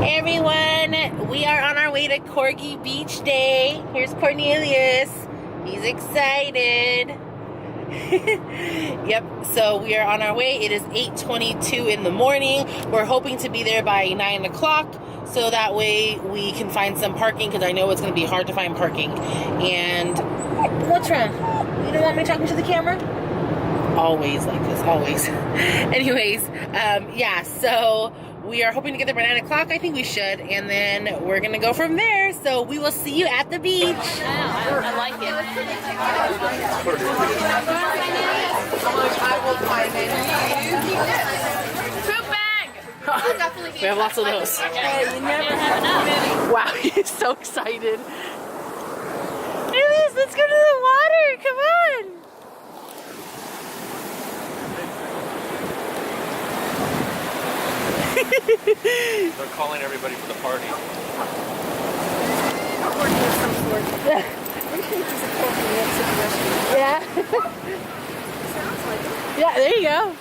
Hey everyone, we are on our way to Corgi Beach Day. Here's Cornelius. He's excited. Yep, so we are on our way. It is 8:22 in the morning. We're hoping to be there by 9 o'clock so that way we can find some parking because I know it's going to be hard to find parking. And what's wrong? You don't want me talking to the camera? Always like this, always. Anyways, yeah, so we are hoping to get there by 9 o'clock. I think we should, and then we're gonna go from there. So we will see you at the beach. I like it. Poop bag. We have lots of those. Hey, you never have enough. Wow, he's so excited. Alias, let's go to the water. Come on. They're calling everybody for the party. Yeah. Yeah, there you go.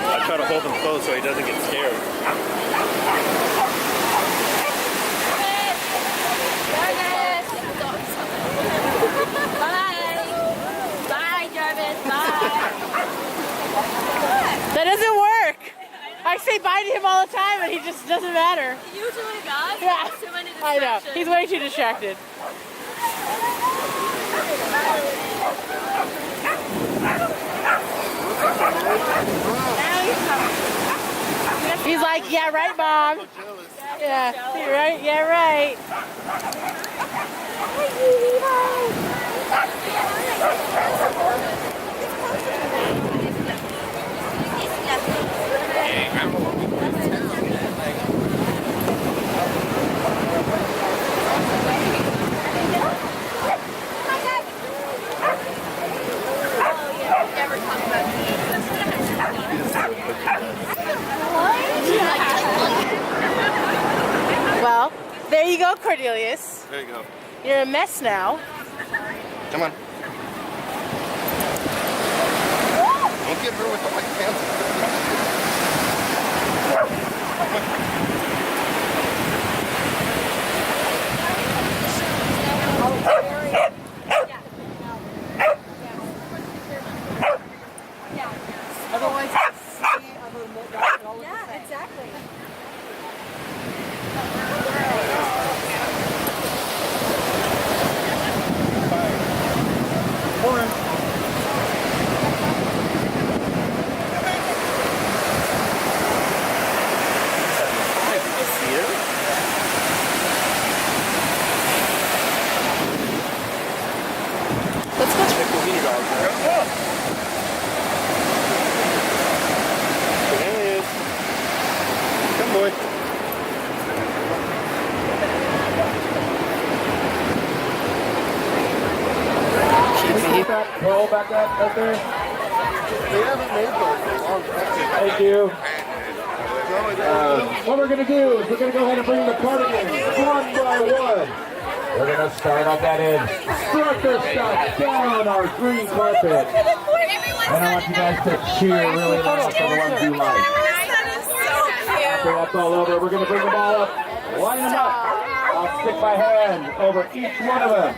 I try to hold him close so he doesn't get scared. Bye, Jarvis. Bye. That doesn't work. I say bye to him all the time and he just doesn't matter. He usually does. Yeah. Too many I know. distractions. He's way too distracted. He's like, yeah, right, Mom. Yeah, you're right. Yeah, right. Well, there you go, Cornelius. There you go. You're a mess now. Come on. Don't get her with the white pants. Otherwise, yeah, exactly. Let's go. There he is. Come, boy. Roll back up, right there. They haven't made those in a long time. Thank you. What we're going to do is we're going to go ahead and bring the party in one by one. We're going to start on that end. Structure stuff down our green carpet. And I want you guys to cheer really loud for the ones you like. After that's all over, we're going to bring them all up. Line them up. I'll stick my hand over each one of them.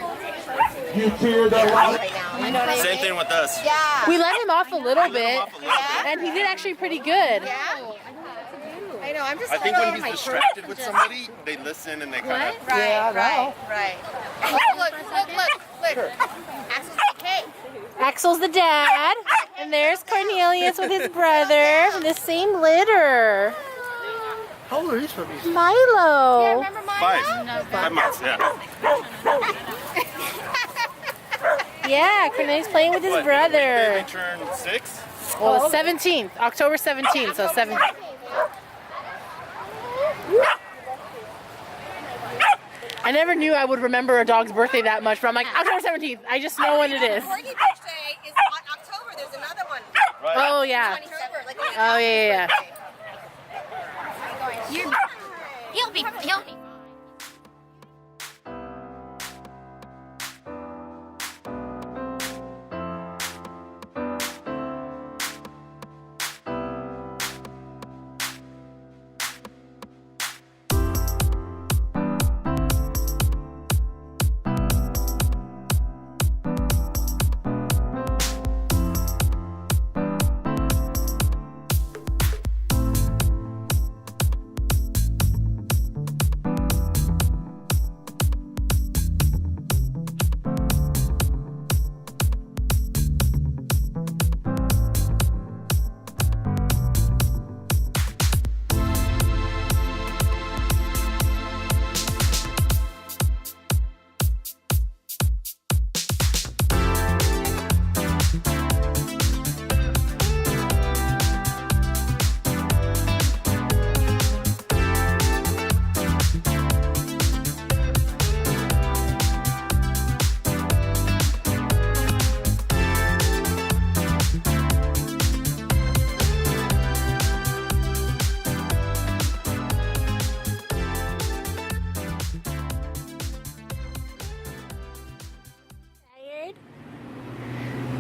You cheer the loud. Same thing with us. Yeah. We let him off a little bit, and he did actually pretty good. Yeah. I know. I'm just. I think when he's distracted with somebody, they listen and they kind of. Right. Yeah, right. Right. Look. Axel's okay. Axel's the dad, and there's Cornelius with his brother from the same litter. How old are these puppies? Milo. Yeah, remember mine? 5 months, yeah. Yeah, Cornelius playing with his What, brother. They turned 6? Well, it's 17th, October 17th, so 7. I never knew I would remember a dog's birthday that much, but I'm like, October 17th. I just know when it is. Corgi Beach Day is on October. There's another one. Right. Oh, yeah. 27. Like, Oh, yeah. He'll be.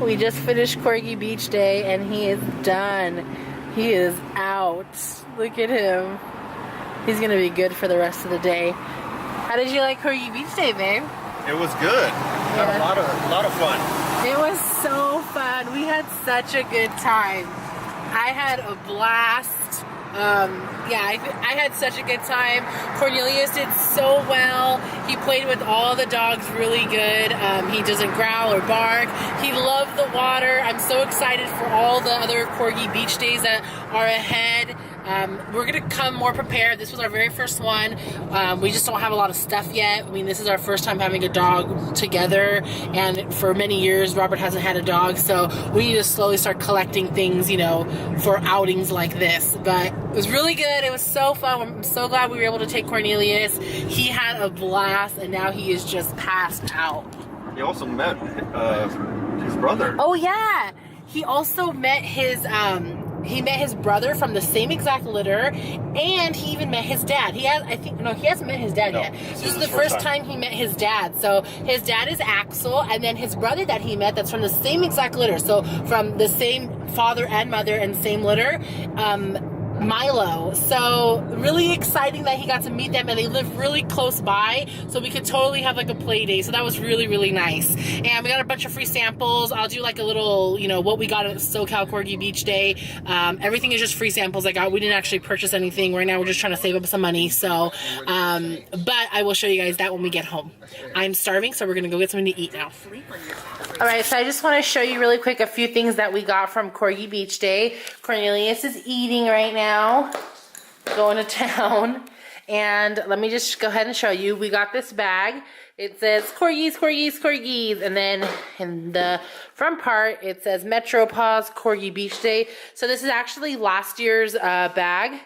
We just finished Corgi Beach Day and he is done. He is out. Look at him. He's gonna be good for the rest of the day. How did you like Corgi Beach Day, babe? It was good. Had a lot of fun. It was so fun. We had such a good time. I had a blast. I had such a good time. Cornelius did so well. He played with all the dogs really good. He doesn't growl or bark. He loved the water. I'm so excited for all the other Corgi Beach days that are ahead. We're gonna come more prepared. This was our very first one. We just don't have a lot of stuff yet. I mean, this is our first time having a dog together, and for many years Robert hasn't had a dog, so we need to slowly start collecting things, you know, for outings like this. But it was really good. It was so fun. I'm so glad we were able to take Cornelius. He had a blast, and now he is just passed out. He also met his brother. Oh yeah, he also met his brother from the same exact litter, and he even met his dad. He hasn't met his dad yet. This is the first time he met his dad. So his dad is Axel, and then his brother that he met, that's from the same exact litter. So from the same father and mother and same litter, Milo. So really exciting that he got to meet them, and they live really close by, so we could totally have like a play day. So that was really, really nice. And we got a bunch of free samples. I'll do like a little, you know, what we got at SoCal Corgi Beach Day. Everything is just free samples I got. We didn't actually purchase anything. Right now we're just trying to save up some money. So, but I will show you guys that when we get home. I'm starving, so we're gonna go get something to eat now. All right, so I just want to show you really quick a few things that we got from Corgi Beach Day. Cornelius is eating right now, going to town. And let me just go ahead and show you. We got this bag. It says Corgis, Corgis, Corgis. And then in the front part, it says Metropause Corgi Beach Day. So this is actually last year's bag.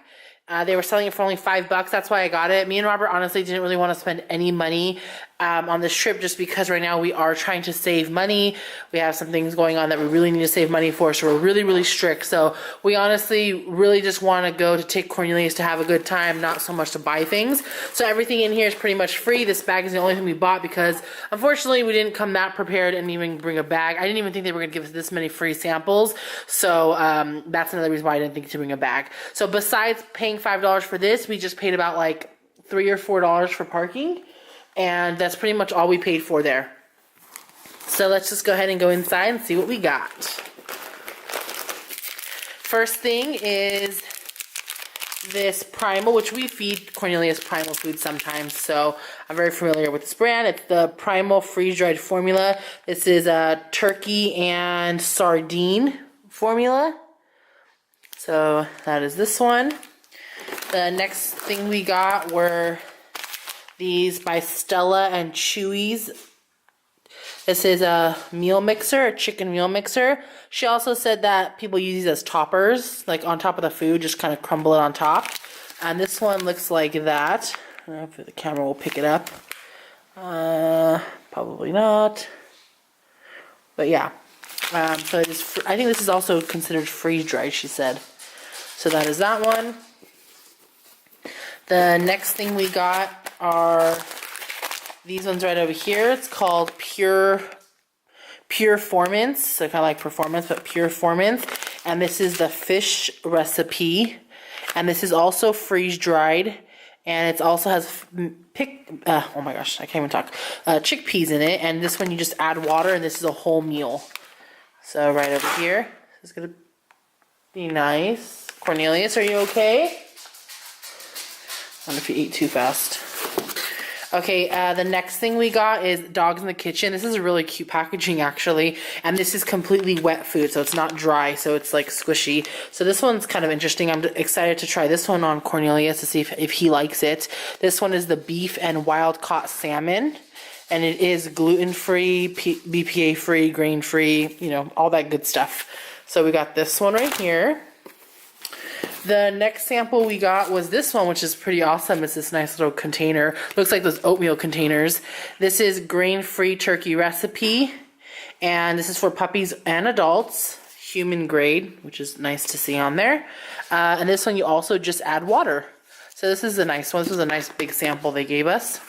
They were selling it for only $5. That's why I got it. Me and Robert honestly didn't really want to spend any money on this trip, just because right now we are trying to save money. We have some things going on that we really need to save money for, so we're really, really strict. So we honestly really just want to go to take Cornelius to have a good time, not so much to buy things. So everything in here is pretty much free. This bag is the only thing we bought because unfortunately we didn't come that prepared and even bring a bag. I didn't even think they were going to give us this many free samples. So that's another reason why I didn't think to bring a bag. So besides paying $5 for this, we just paid about like $3 or $4 for parking. And that's pretty much all we paid for there. So let's just go ahead and go inside and see what we got. First thing is this Primal, which we feed Cornelius Primal food sometimes, so I'm very familiar with this brand. It's the Primal freeze-dried formula. This is a turkey and sardine formula. So that is this one. The next thing we got were these by Stella and Chewy's. This is a meal mixer, a chicken meal mixer. She also said that people use these as toppers, like on top of the food, just kind of crumble it on top. And this one looks like that. I don't know if the camera will pick it up. Probably not. But yeah. So it is, I think this is also considered freeze-dried, she said. So that is that one. The next thing we got are these ones right over here. It's called Pure Formance. So kind of like performance, but Pure Formance. And this is the fish recipe. And this is also freeze-dried. And it also has oh my gosh, I can't even talk. Chickpeas in it. And this one you just add water, and this is a whole meal. So right over here. This is going to be nice. Cornelius, are you okay? I wonder if you ate too fast. Okay, the next thing we got is Dogs in the Kitchen. This is a really cute packaging, actually. And this is completely wet food, so it's not dry, so it's like squishy. So this one's kind of interesting. I'm excited to try this one on Cornelius to see if he likes it. This one is the beef and wild-caught salmon. And it is gluten-free, BPA-free, grain-free, you know, all that good stuff. So we got this one right here. The next sample we got was this one, which is pretty awesome. It's this nice little container. Looks like those oatmeal containers. This is grain-free turkey recipe. And this is for puppies and adults. Human grade, which is nice to see on there. And this one you also just add water. So this is a nice one. This was a nice big sample they gave us.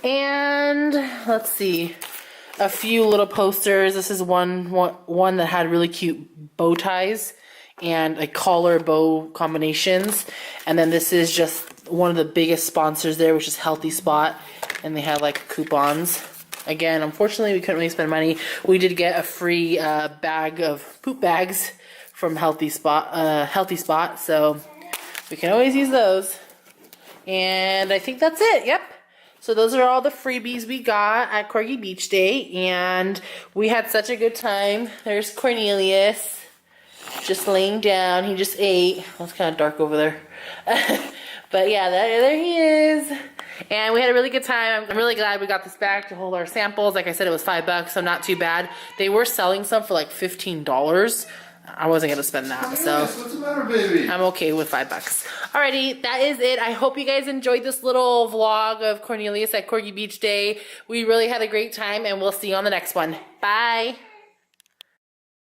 And let's see. A few little posters. This is one that had really cute bow ties and a collar bow combinations. And then this is just one of the biggest sponsors there, which is Healthy Spot. And they had like coupons. Again, unfortunately, we couldn't really spend money. We did get a free bag of poop bags from Healthy Spot, so we can always use those. And I think that's it. Yep. So those are all the freebies we got at Corgi Beach Day, and we had such a good time. There's Cornelius, just laying down. He just ate. Well, it's kind of dark over there. But yeah, there he is. And we had a really good time. I'm really glad we got this bag to hold our samples. Like I said, it was $5, so not too bad. They were selling some for like $15. I wasn't going to spend that, so what's the matter, baby? I'm okay with $5. Alrighty, that is it. I hope you guys enjoyed this little vlog of Cornelius at Corgi Beach Day. We really had a great time, and we'll see you on the next one. Bye!